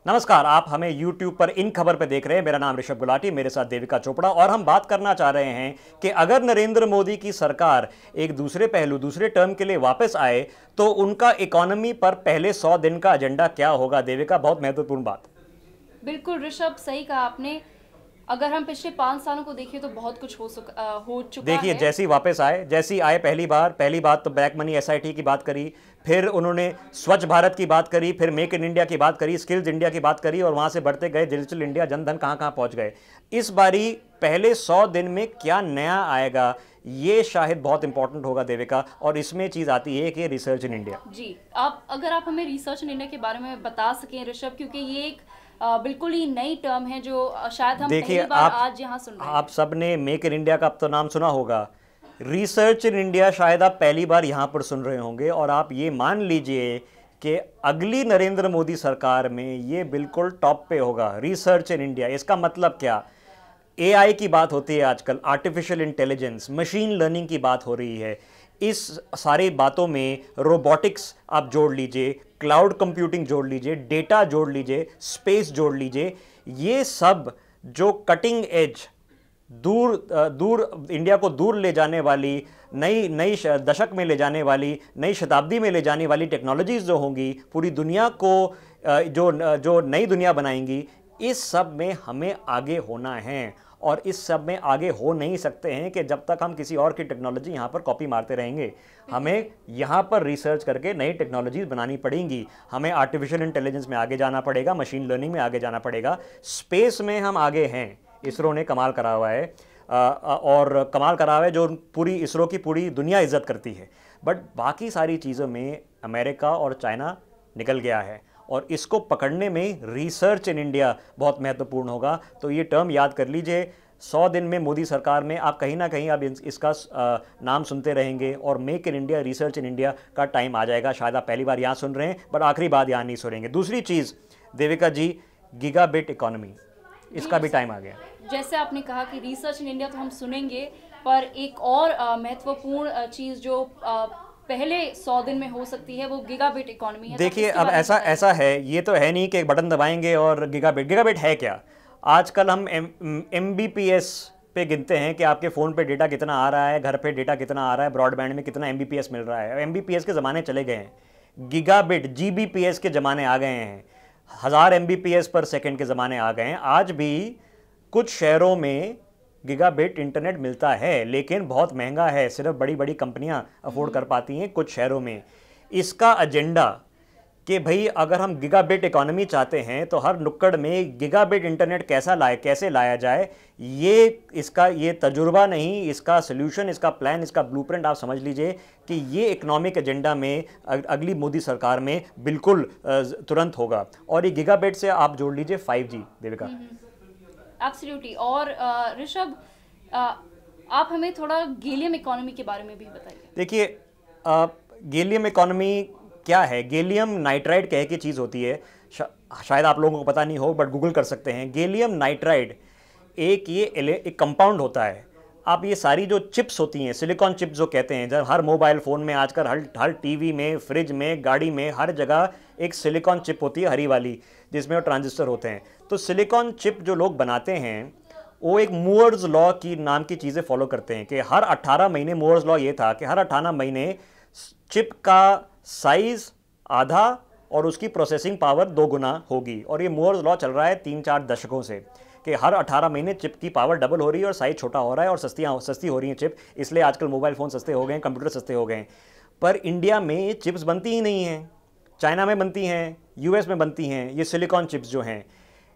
नमस्कार, आप हमें YouTube पर इन खबर पे देख रहे हैं। मेरा नाम ऋषभ गुलाटी, मेरे साथ देविका चोपड़ा, और हम बात करना चाह रहे हैं कि अगर नरेंद्र मोदी की सरकार एक दूसरे पहलू, दूसरे टर्म के लिए वापस आए तो उनका इकोनॉमी पर पहले 100 दिन का एजेंडा क्या होगा। देविका, बहुत महत्वपूर्ण बात। बिल्कुल ऋषभ, सही कहा आपने। अगर हम पिछले 5 सालों को देखें तो बहुत कुछ हो चुका देखिए, है। जैसी वापस आए, जैसी आए पहली बात तो ब्लैक मनी SIT की बात करी, फिर उन्होंने स्वच्छ भारत की बात करी, फिर मेक इन इंडिया की बात करी, स्किल्स इंडिया की बात करी, और वहां से बढ़ते गए डिजिटल इंडिया, जनधन कहां कहां पहुंच गए। इस बारी पहले 100 दिन में क्या नया आएगा, ये शायद बहुत इंपॉर्टेंट होगा देविका। और इसमें चीज आती है कि रिसर्च इन इंडिया। जी, अगर आप हमें रिसर्च इन इंडिया के बारे में बता सकें ऋषभ, क्योंकि ये एक बिल्कुल ही नई टर्म है जो शायद हम पहली बार आज यहाँ सुन रहे हैं। आप सबने मेक इन इंडिया का अब तो नाम सुना होगा। रिसर्च इन इंडिया शायद आप पहली बार यहाँ पर सुन रहे होंगे, और आप ये मान लीजिए कि अगली नरेंद्र मोदी सरकार में ये बिल्कुल टॉप पे होगा, रिसर्च इन इंडिया। इसका मतलब क्या? AI की बात होती है आजकल, आर्टिफिशियल इंटेलिजेंस, मशीन लर्निंग की बात हो रही है। इस सारी बातों में रोबोटिक्स आप जोड़ लीजिए, क्लाउड कंप्यूटिंग जोड़ लीजिए, डेटा जोड़ लीजिए, स्पेस जोड़ लीजिए। ये सब जो कटिंग एज, दूर इंडिया को दूर ले जाने वाली, नई नई दशक में ले जाने वाली, नई शताब्दी में ले जाने वाली टेक्नोलॉजीज जो होंगी, पूरी दुनिया को जो नई दुनिया बनाएंगी, इस सब में हमें आगे होना है। और इस सब में आगे हो नहीं सकते हैं कि जब तक हम किसी और की टेक्नोलॉजी यहाँ पर कॉपी मारते रहेंगे। हमें यहाँ पर रिसर्च करके नई टेक्नोलॉजीज बनानी पड़ेंगी। हमें आर्टिफिशियल इंटेलिजेंस में आगे जाना पड़ेगा, मशीन लर्निंग में आगे जाना पड़ेगा। स्पेस में हम आगे हैं, इसरो ने कमाल करा हुआ है, और कमाल करा हुआ है जो पूरी इसरो की पूरी दुनिया इज्जत करती है। बट बाकी सारी चीज़ों में अमेरिका और चाइना निकल गया है, और इसको पकड़ने में रिसर्च इन इंडिया बहुत महत्वपूर्ण होगा। तो ये टर्म याद कर लीजिए, 100 दिन में मोदी सरकार में आप कहीं ना कहीं अब इसका नाम सुनते रहेंगे, और make in India, research in India का टाइम आ जाएगा। शायद आप पहली बार यहाँ सुन रहे हैं, बट आखिरी बात यहाँ नहीं सुनेंगे। दूसरी चीज़ देविका जी, गीगाबिट इकोनॉमी, इसका भी टाइम आ गया। जैसे आपने कहा कि रिसर्च इन इंडिया तो हम सुनेंगे, पर एक और महत्वपूर्ण चीज़ जो पहले 100 दिन में हो सकती है वो गीगाबिट इकोनॉमी है। देखिए, अब ऐसा है, ये तो है नहीं कि एक बटन दबाएंगे और गीगाबिट है क्या। आजकल हम MBPS पे गिनते हैं कि आपके फ़ोन पे डेटा कितना आ रहा है, घर पे डेटा कितना आ रहा है, ब्रॉडबैंड में कितना MBPS मिल रहा है। MBPS के ज़माने चले गए हैं, गीगाबिट GBPS के ज़माने आ गए हैं, 1000 MBPS पर सेकेंड के ज़माने आ गए हैं। आज भी कुछ शहरों में गीगाबिट इंटरनेट मिलता है, लेकिन बहुत महंगा है, सिर्फ बड़ी बड़ी कंपनियां अफोर्ड कर पाती हैं कुछ शहरों में। इसका एजेंडा कि भाई अगर हम गीगाबिट इकोनॉमी चाहते हैं तो हर नुक्कड़ में गीगाबिट इंटरनेट कैसे लाया जाए, ये तजुर्बा नहीं, इसका सोल्यूशन, इसका प्लान, इसका ब्लूप्रिंट आप समझ लीजिए कि ये इकोनॉमिक एजेंडा में अगली मोदी सरकार में बिल्कुल तुरंत होगा। और ये गीगाबिट से आप जोड़ लीजिए 5G देविका। एब्सोल्युटली। और ऋषभ, आप हमें थोड़ा गैलियम इकोनॉमी के बारे में भी बताइए। देखिए, गैलियम इकोनॉमी क्या है? गैलियम नाइट्राइड कह के चीज़ होती है, शायद आप लोगों को पता नहीं हो, बट गूगल कर सकते हैं। गैलियम नाइट्राइड एक कंपाउंड होता है। आप ये सारी जो चिप्स होती हैं, सिलिकॉन चिप्स जो कहते हैं, जब हर मोबाइल फ़ोन में आजकल, हर टीवी में, फ्रिज में, गाड़ी में, हर जगह एक सिलिकॉन चिप होती है, हरी वाली, जिसमें वो ट्रांजिस्टर होते हैं। तो सिलिकॉन चिप जो लोग बनाते हैं वो एक मूअर्स लॉ की नाम की चीज़ें फॉलो करते हैं कि हर 18 महीने, मूअर्स लॉ ये था कि हर 18 महीने चिप का साइज़ आधा और उसकी प्रोसेसिंग पावर 2 गुना होगी। और ये मूअर्स लॉ चल रहा है 3-4 दशकों से कि हर 18 महीने चिप की पावर डबल हो रही है और साइज छोटा हो रहा है, और सस्ती हो रही हैं चिप। इसलिए आजकल मोबाइल फ़ोन सस्ते हो गए हैं, कंप्यूटर सस्ते हो गए हैं। पर इंडिया में ये चिप्स बनती ही नहीं हैं, चाइना में बनती हैं, US में बनती हैं ये सिलिकॉन चिप्स जो हैं।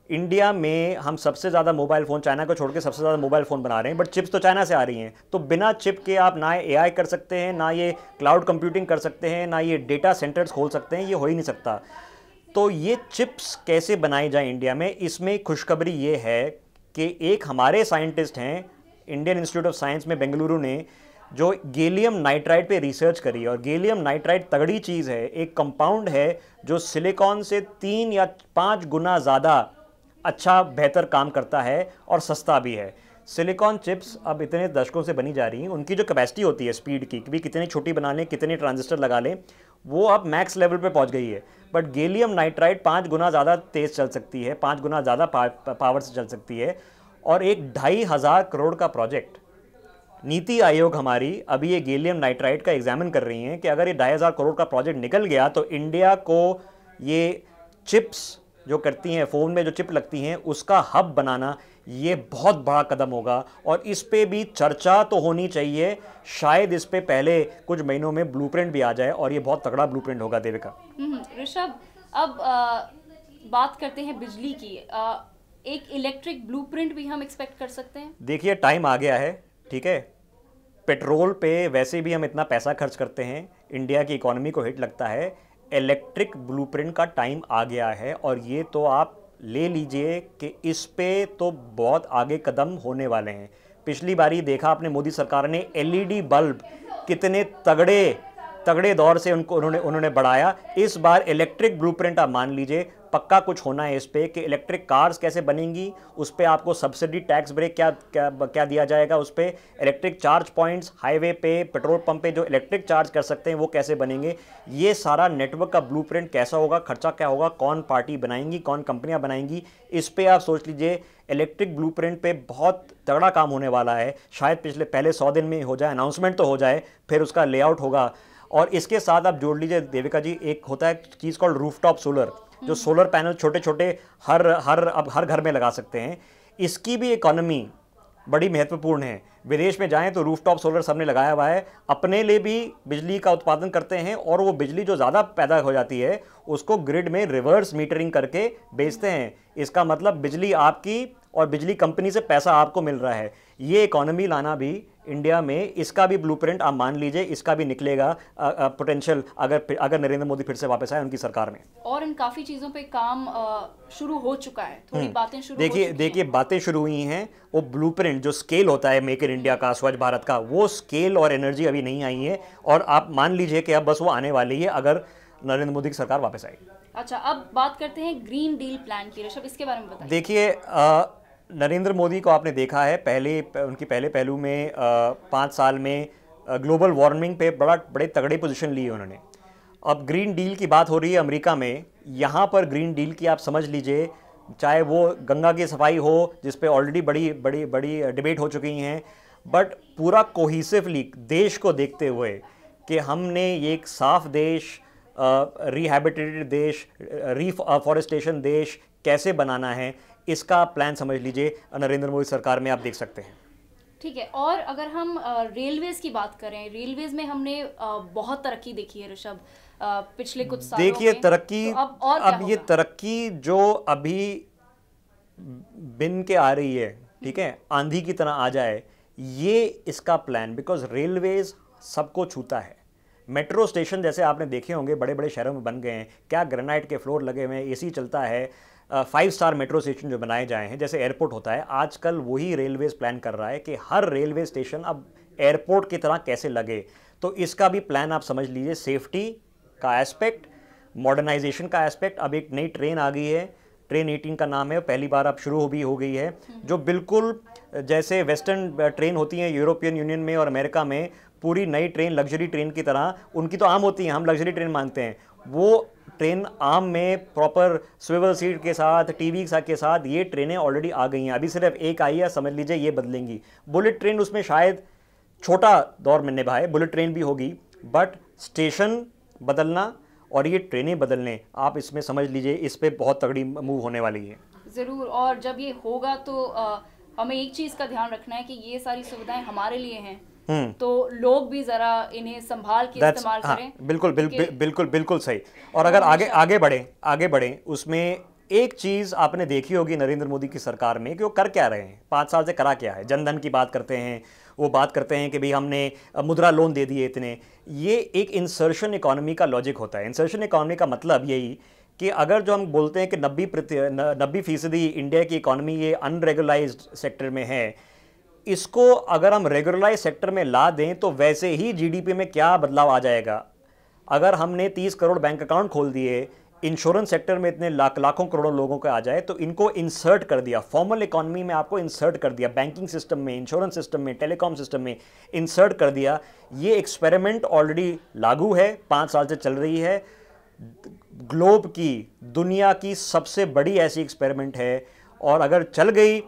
इंडिया में हम सबसे ज़्यादा मोबाइल फ़ोन, चाइना को छोड़ के सबसे ज़्यादा मोबाइल फ़ोन बना रहे हैं, बट चिप्स तो चाइना से आ रही हैं। तो बिना चिप के आप ना AI कर सकते हैं, ना ये क्लाउड कंप्यूटिंग कर सकते हैं, ना ये डेटा सेंटर्स खोल सकते हैं, ये हो ही नहीं सकता। तो ये चिप्स कैसे बनाई जाए इंडिया में, इसमें खुशखबरी ये है कि एक हमारे साइंटिस्ट हैं इंडियन इंस्टीट्यूट ऑफ साइंस में बेंगलुरु ने, जो गैलियम नाइट्राइड पे रिसर्च करी। और गैलियम नाइट्राइड तगड़ी चीज़ है, एक कंपाउंड है जो सिलिकॉन से 3 या 5 गुना ज़्यादा अच्छा, बेहतर काम करता है, और सस्ता भी है। सिलिकॉन चिप्स अब इतने दशकों से बनी जा रही हैं, उनकी जो कैपेसिटी होती है स्पीड की, भी कितनी छोटी बना लें, कितने ट्रांजिस्टर लगा लें, वो अब मैक्स लेवल पे पहुंच गई है। बट गैलियम नाइट्राइड 5 गुना ज़्यादा तेज़ चल सकती है, 5 गुना ज़्यादा पावर से चल सकती है। और एक 2,500 करोड़ का प्रोजेक्ट, नीति आयोग हमारी अभी ये गैलियम नाइट्राइड का एग्जामिन कर रही हैं कि अगर ये 2,500 करोड़ का प्रोजेक्ट निकल गया तो इंडिया को ये चिप्स जो करती हैं, फ़ोन में जो चिप लगती हैं, उसका हब बनाना ये बहुत बड़ा कदम होगा। और इस पे भी चर्चा तो होनी चाहिए, शायद इस पे पहले कुछ महीनों में ब्लूप्रिंट भी आ जाए और ये बहुत तगड़ा ब्लूप्रिंट होगा। देविका, ऋषभ, अब बात करते हैं बिजली की। एक इलेक्ट्रिक ब्लूप्रिंट भी हम एक्सपेक्ट कर सकते हैं? देखिए, टाइम आ गया है, ठीक है। पेट्रोल पे वैसे भी हम इतना पैसा खर्च करते हैं, इंडिया की इकोनॉमी को हिट लगता है। इलेक्ट्रिक ब्लूप्रिंट का टाइम आ गया है और ये तो आप ले लीजिए कि इस पे तो बहुत आगे कदम होने वाले हैं। पिछली बारी देखा आपने, मोदी सरकार ने एलईडी बल्ब कितने तगड़े दौर से उन्होंने बढ़ाया। इस बार इलेक्ट्रिक ब्लूप्रिंट आप मान लीजिए पक्का कुछ होना है इस पे कि इलेक्ट्रिक कार्स कैसे बनेंगी, उस पे आपको सब्सिडी टैक्स ब्रेक क्या दिया जाएगा, उस पे इलेक्ट्रिक चार्ज पॉइंट्स हाईवे पे, पेट्रोल पंप पे जो इलेक्ट्रिक चार्ज कर सकते हैं वो कैसे बनेंगे। ये सारा नेटवर्क का ब्लूप्रिंट कैसा होगा, खर्चा क्या होगा, कौन पार्टी बनाएंगी, कौन कंपनियां बनाएंगी, इस पे आप सोच लीजिए। इलेक्ट्रिक ब्लूप्रिंट पे बहुत तगड़ा काम होने वाला है। शायद पहले 100 दिन में हो जाए, अनाउंसमेंट तो हो जाए, फिर उसका लेआउट होगा। और इसके साथ आप जोड़ लीजिए देविका जी, एक होता है चीज़ कॉल्ड रूफटॉप सोलर, जो सोलर पैनल छोटे छोटे हर घर में लगा सकते हैं। इसकी भी इकोनॉमी बड़ी महत्वपूर्ण है। विदेश में जाएं तो रूफटॉप सोलर सबने लगाया हुआ है, अपने लिए भी बिजली का उत्पादन करते हैं और वो बिजली जो ज़्यादा पैदा हो जाती है उसको ग्रिड में रिवर्स मीटरिंग करके बेचते हैं। इसका मतलब बिजली आपकी और बिजली कंपनी से पैसा आपको मिल रहा है। ये इकोनॉमी लाना भी इंडिया में, इसका भी ब्लूप्रिंट आप मान लीजिए, इसका भी निकलेगा पोटेंशियल अगर नरेंद्र मोदी फिर से वापस आए उनकी सरकार में। और इन काफ़ी चीज़ों पे काम शुरू हो चुका है, थोड़ी बातें शुरू हो चुकी हैं। देखिए बातें शुरू हुई हैं। वो ब्लूप्रिंट जो स्केल होता है मेक इन इंडिया का, स्वच्छ भारत का, वो स्केल और एनर्जी अभी नहीं आई है और आप मान लीजिए कि अब बस वो आने वाली है अगर नरेंद्र मोदी की सरकार वापस आएगी। अच्छा, अब बात करते हैं ग्रीन डील प्लान की। ऋषभ, इसके बारे में बताइए। देखिए, नरेंद्र मोदी को आपने देखा है उनकी पहले पहलू में 5 साल में ग्लोबल वार्मिंग पे बड़े तगड़े पोजीशन लिए उन्होंने। अब ग्रीन डील की बात हो रही है अमेरिका में, यहाँ पर ग्रीन डील की आप समझ लीजिए, चाहे वो गंगा की सफाई हो जिस पे ऑलरेडी बड़ी डिबेट हो चुकी हैं, बट पूरा कोहिसिवली देश को देखते हुए कि हमने ये एक साफ देश, रिहैबिटेटेड देश, रीफॉरेस्टेशन देश कैसे बनाना है, इसका प्लान समझ लीजिए नरेंद्र मोदी सरकार में आप देख सकते हैं। ठीक है, और अगर हम रेलवेज की बात करें, रेलवेज में हमने बहुत तरक्की देखी है ऋषभ पिछले कुछ सालों में। देखिए तरक्की, तो अब ये तरक्की जो अभी बिन के आ रही है, ठीक है, आंधी की तरह आ जाए, ये इसका प्लान, बिकॉज रेलवेज सबको छूता है। मेट्रो स्टेशन जैसे आपने देखे होंगे बड़े बड़े शहरों में बन गए हैं, क्या ग्रेनाइट के फ्लोर लगे हुए हैं, एसी चलता है। 5 स्टार मेट्रो स्टेशन जो बनाए जाए हैं, जैसे एयरपोर्ट होता है, आजकल वही रेलवेज प्लान कर रहा है कि हर रेलवे स्टेशन अब एयरपोर्ट की तरह कैसे लगे। तो इसका भी प्लान आप समझ लीजिए, सेफ्टी का एस्पेक्ट, मॉडर्नाइजेशन का एस्पेक्ट। अब एक नई ट्रेन आ गई है, ट्रेन 18 का नाम है, पहली बार अब शुरू भी हो गई है, जो बिल्कुल जैसे वेस्टर्न ट्रेन होती हैं यूरोपियन यूनियन में और अमेरिका में, पूरी नई ट्रेन लग्जरी ट्रेन की तरह, उनकी तो आम होती हैं, हम लग्जरी ट्रेन मानते हैं, वो ट्रेन आम में प्रॉपर स्विवल सीट के साथ, टीवी के साथ, ये ट्रेनें ऑलरेडी आ गई हैं। अभी सिर्फ एक आई है, समझ लीजिए ये बदलेंगी। बुलेट ट्रेन उसमें शायद छोटा दौर में निभाए, बुलेट ट्रेन भी होगी, बट स्टेशन बदलना और ये ट्रेनें बदलने, आप इसमें समझ लीजिए इस पे बहुत तगड़ी मूव होने वाली है। ज़रूर, और जब ये होगा तो हमें एक चीज़ का ध्यान रखना है कि ये सारी सुविधाएं हमारे लिए हैं, तो लोग भी जरा इन्हें संभाल के इस्तेमाल करें। बिल्कुल सही। और अगर आगे बढ़े उसमें एक चीज़ आपने देखी होगी नरेंद्र मोदी की सरकार में कि वो कर क्या रहे हैं, 5 साल से करा क्या है। जनधन की बात करते हैं, वो बात करते हैं कि भाई हमने मुद्रा लोन दे दिए इतने। ये एक इंसर्शन इकोनॉमी का लॉजिक होता है। इंसर्शन इकोनॉमी का मतलब यही कि अगर जो हम बोलते हैं कि 90% इंडिया की इकोनॉमी ये अनरेगुलाइज्ड सेक्टर में है, इसको अगर हम रेगुलराइज सेक्टर में ला दें तो वैसे ही जीडीपी में क्या बदलाव आ जाएगा। अगर हमने 30 करोड़ बैंक अकाउंट खोल दिए, इंश्योरेंस सेक्टर में इतने लाखों करोड़ों लोगों को आ जाए, तो इनको इंसर्ट कर दिया फॉर्मल इकोनॉमी में, आपको इंसर्ट कर दिया बैंकिंग सिस्टम में, इंश्योरेंस सिस्टम में, टेलीकॉम सिस्टम में इंसर्ट कर दिया। ये एक्सपेरिमेंट ऑलरेडी लागू है, 5 साल से चल रही है, ग्लोब की, दुनिया की सबसे बड़ी ऐसी एक्सपेरिमेंट है, और अगर चल गई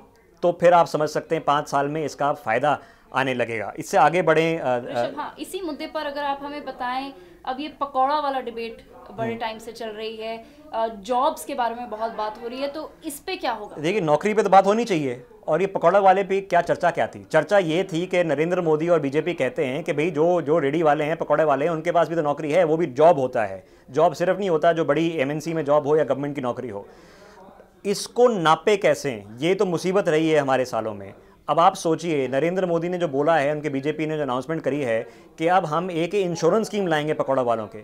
तो फिर आप समझ सकते हैं 5 साल में इसका फ़ायदा आने लगेगा। इससे आगे बढ़ें। हाँ, इसी मुद्दे पर अगर आप हमें बताएं, अब ये पकौड़ा वाला डिबेट बड़े टाइम से चल रही है, जॉब्स के बारे में बहुत बात हो रही है, तो इस पे क्या होगा? देखिए, नौकरी पे तो बात होनी चाहिए, और ये पकौड़ा वाले पे क्या चर्चा क्या थी? चर्चा ये थी कि नरेंद्र मोदी और बीजेपी कहते हैं कि भाई जो रेडी वाले हैं, पकौड़े वाले हैं, उनके पास भी तो नौकरी है, वो भी जॉब होता है। जॉब सिर्फ नहीं होता जो बड़ी एमएनसी में जॉब हो या गवर्नमेंट की नौकरी हो। इसको नापे कैसे? ये तो मुसीबत रही है हमारे सालों में। अब आप सोचिए, नरेंद्र मोदी ने जो बोला है, उनके बीजेपी ने जो अनाउंसमेंट करी है कि अब हम एक इंश्योरेंस स्कीम लाएंगे पकौड़ा वालों के।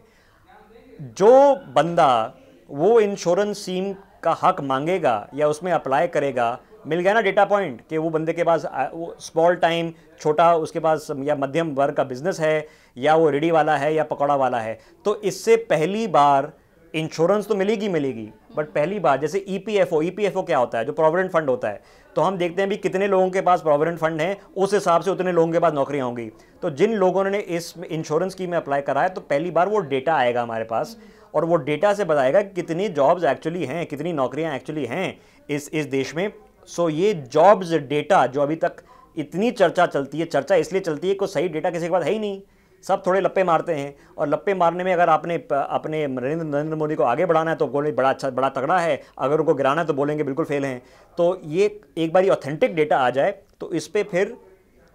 जो बंदा वो इंश्योरेंस स्कीम का हक मांगेगा या उसमें अप्लाई करेगा, मिल गया ना डेटा पॉइंट कि वो बंदे के पास वो स्मॉल टाइम छोटा उसके पास या मध्यम वर्ग का बिजनेस है, या वो रेडी वाला है या पकौड़ा वाला है, तो इससे पहली बार इंश्योरेंस तो मिलेगी, बट पहली बार, जैसे ईपीएफओ क्या होता है? जो प्रोविडेंट फंड होता है, तो हम देखते हैं भी कितने लोगों के पास प्रोविडेंट फंड है, उस हिसाब से उतने लोगों के पास नौकरियां होंगी। तो जिन लोगों ने इस इंश्योरेंस स्कीम में अप्लाई करा है, तो पहली बार वो डेटा आएगा हमारे पास, और वो डेटा से बताएगा कि कितनी जॉब्स एक्चुअली हैं, कितनी नौकरियां एक्चुअली हैं इस देश में। सो ये जॉब्स डेटा जो अभी तक इतनी चर्चा चलती है, चर्चा इसलिए चलती है कि सही डेटा किसी के पास है ही नहीं, सब थोड़े लप्पे मारते हैं, और लप्पे मारने में अगर आपने अपने नरेंद्र मोदी को आगे बढ़ाना है तो बोले बड़ा अच्छा, बड़ा तगड़ा है, अगर उनको गिराना है तो बोलेंगे बिल्कुल फेल हैं। तो ये एक बार ऑथेंटिक डेटा आ जाए तो इस पर फिर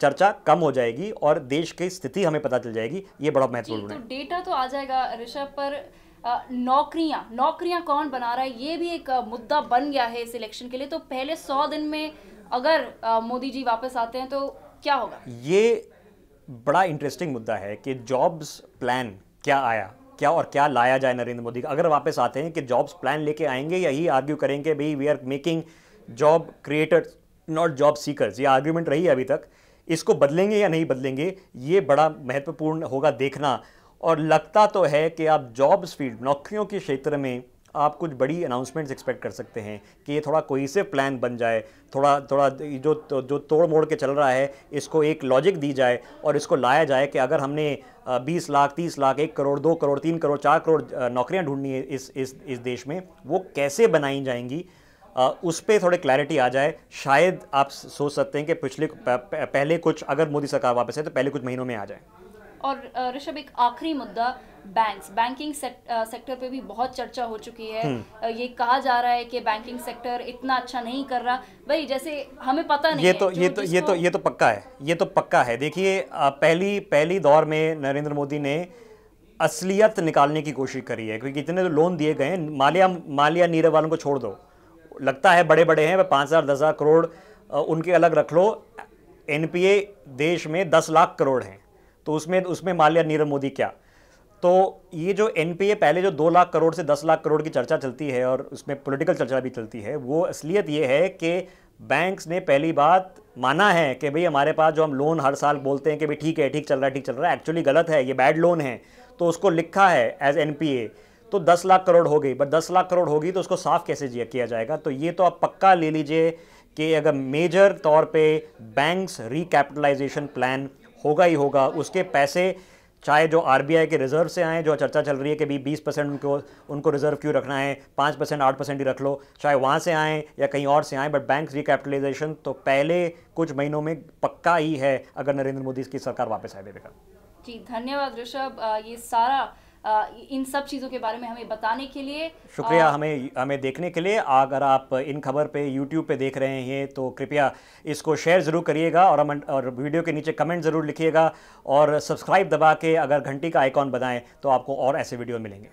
चर्चा कम हो जाएगी और देश की स्थिति हमें पता चल जाएगी। ये बड़ा महत्वपूर्ण है। तो डेटा तो आ जाएगा ऋषभ, पर नौकरियां कौन बना रहा है, ये भी एक मुद्दा बन गया है इस इलेक्शन के लिए। तो पहले 100 दिन में अगर मोदी जी वापस आते हैं तो क्या होगा? ये बड़ा इंटरेस्टिंग मुद्दा है कि जॉब्स प्लान क्या आया, क्या लाया जाए नरेंद्र मोदी का। अगर वापस आते हैं कि जॉब्स प्लान लेके आएंगे, यही आर्ग्यू करेंगे भाई we are making job creators not job seekers, ये आर्ग्यूमेंट रही है अभी तक, इसको बदलेंगे या नहीं बदलेंगे, ये बड़ा महत्वपूर्ण होगा देखना। और लगता तो है कि आप जॉब्स फील्ड, नौकरियों के क्षेत्र में आप कुछ बड़ी अनाउंसमेंट्स एक्सपेक्ट कर सकते हैं कि ये थोड़ा कोहेसिव प्लान बन जाए, थोड़ा जो तोड़ मोड़ के चल रहा है इसको एक लॉजिक दी जाए और इसको लाया जाए कि अगर हमने 20 लाख, 30 लाख, 1 करोड़, 2 करोड़, 3 करोड़, 4 करोड़ नौकरियां ढूंढनी है इस देश में, वो कैसे बनाई जाएंगी, उस पर थोड़े क्लैरिटी आ जाए। शायद आप सोच सकते हैं कि पहले कुछ, अगर मोदी सरकार वापस है तो पहले कुछ महीनों में आ जाए। और ऋषभ, एक आखिरी मुद्दा, बैंकिंग सेक्टर पे भी बहुत चर्चा हो चुकी है। ये कहा जा रहा है कि बैंकिंग सेक्टर इतना अच्छा नहीं कर रहा। भाई जैसे हमें पता नहीं ये तो पक्का है, ये तो पक्का है। देखिए, पहली दौर में नरेंद्र मोदी ने असलियत निकालने की कोशिश करी है, क्योंकि इतने तो लोन दिए गए हैं, मालिया नीरव वालों को छोड़ दो, लगता है बड़े बड़े हैं, 5,000 10,000 करोड़ उनके अलग रख लो, एनपीए देश में 10 लाख करोड़ हैं, तो उसमें माल्या नीरव मोदी क्या। तो ये जो एनपीए पहले जो 2 लाख करोड़ से 10 लाख करोड़ की चर्चा चलती है और उसमें पॉलिटिकल चर्चा भी चलती है, वो असलियत ये है कि बैंक्स ने पहली बात माना है कि भाई हमारे पास जो हम लोन हर साल बोलते हैं कि भाई ठीक है, ठीक चल रहा है, एक्चुअली गलत है, ये बैड लोन है, तो उसको लिखा है एज एनपीए, तो 10 लाख करोड़ हो गई। बट 10 लाख करोड़ होगी तो उसको साफ कैसे किया जाएगा? तो ये तो आप पक्का ले लीजिए कि अगर मेजर तौर पे बैंक्स रिकैपिटलाइजेशन प्लान होगा ही होगा, उसके पैसे चाहे जो आरबीआई के रिजर्व से आए, जो चर्चा चल रही है कि भी 20% उनको रिजर्व क्यों रखना है, 5% 8% ही रख लो, चाहे वहाँ से आए या कहीं और से आए, बट बैंक रिकैपिटलाइजेशन तो पहले कुछ महीनों में पक्का ही है अगर नरेंद्र मोदी की सरकार वापस आए देगा। जी धन्यवाद ऋषभ, ये सारा इन सब चीज़ों के बारे में हमें बताने के लिए शुक्रिया, हमें देखने के लिए। अगर आप इन खबर पे यूट्यूब पे देख रहे हैं तो कृपया इसको शेयर ज़रूर करिएगा और वीडियो के नीचे कमेंट ज़रूर लिखिएगा और सब्सक्राइब दबा के अगर घंटी का आइकॉन बनाएं तो आपको और ऐसे वीडियो मिलेंगे।